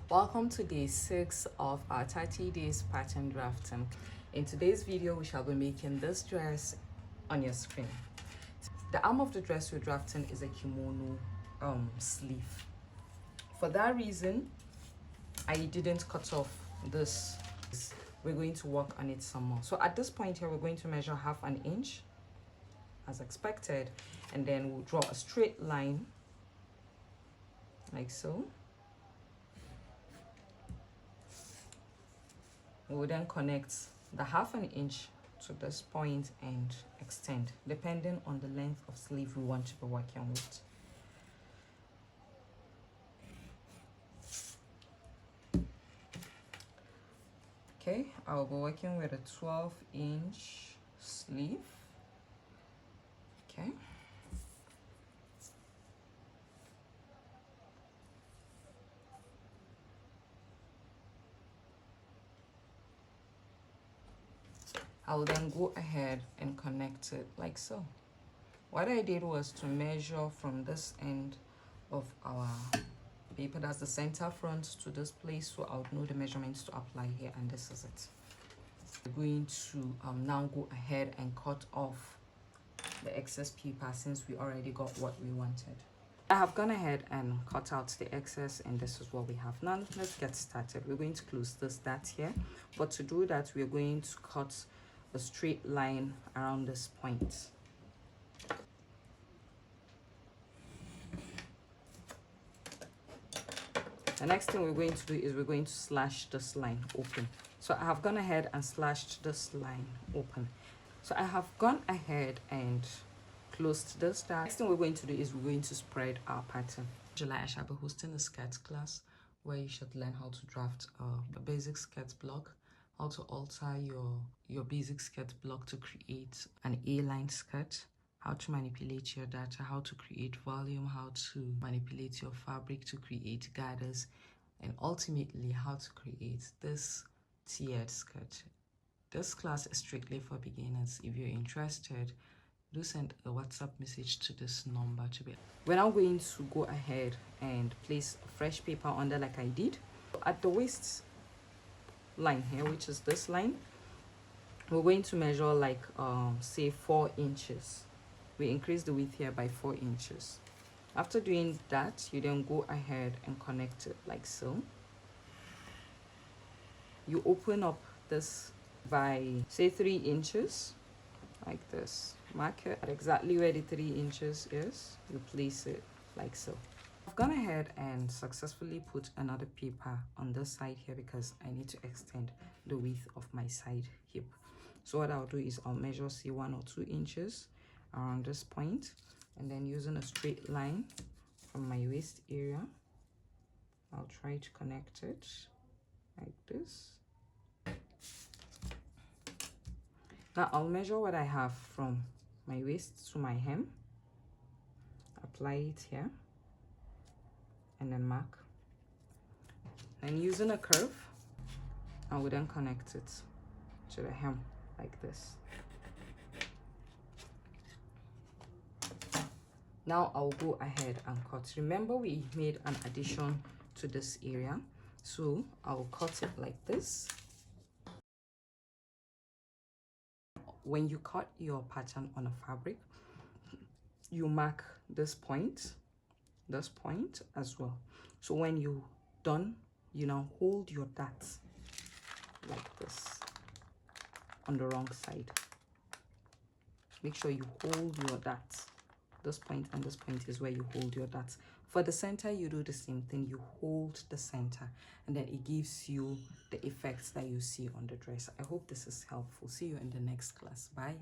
Welcome to day 6 of our 30 days pattern drafting. In today's video, we shall be making this dress on your screen. The arm of the dress we're drafting is a kimono sleeve. For that reason, I didn't cut off this. We're going to work on it some more. So at this point here, we're going to measure 1/2 inch as expected, and then we'll draw a straight line like so. We will then connect the 1/2 inch to this point and extend depending on the length of sleeve we want to be working with. Okay, I'll be working with a 12-inch sleeve. Okay. I'll then go ahead and connect it like so. What I did was to measure from this end of our paper, that's the center front, to this place, so I would know the measurements to apply here, and this is it. We're going to now go ahead and cut off the excess paper since we already got what we wanted. I have gone ahead and cut out the excess, and this is what we have. Now let's get started. We're going to close this dart here, but to do that we're going to cut a straight line around this point. The next thing we're going to do is we're going to slash this line open. So I have gone ahead and slashed this line open. So I have gone ahead and closed this dart. Next thing we're going to do is we're going to spread our pattern. July I shall be hosting a skirt class where you should learn how to draft a basic skirt block, how to alter your basic skirt block to create an A-line skirt, how to manipulate your data, how to create volume, how to manipulate your fabric to create gathers, and ultimately how to create this tiered skirt. This class is strictly for beginners. If you're interested, do send a WhatsApp message to this number to be. We're now going to go ahead and place a fresh paper under like I did. At the waist line here, which is this line, we're going to measure like say 4 inches. We increase the width here by 4 inches. After doing that, you then go ahead and connect it like so. You open up this by say 3 inches like this. Mark it at exactly where the 3 inches is. You place it like so. I've gone ahead and successfully put another paper on this side here because I need to extend the width of my side hip. So what I'll do is I'll measure say 1 or 2 inches around this point, and then using a straight line from my waist area, I'll try to connect it like this. Now I'll measure what I have from my waist to my hem, apply it here, and then mark. And using a curve, I will then connect it to the hem like this. Now I'll go ahead and cut. Remember, we made an addition to this area, so I'll cut it like this. When you cut your pattern on a fabric, you mark this point as well. So when you're done, you now hold your dart like this on the wrong side. Make sure you hold your dart. This point and this point is where you hold your dart. For the center, you do the same thing. You hold the center, and then it gives you the effects that you see on the dress. I hope this is helpful. See you in the next class. Bye.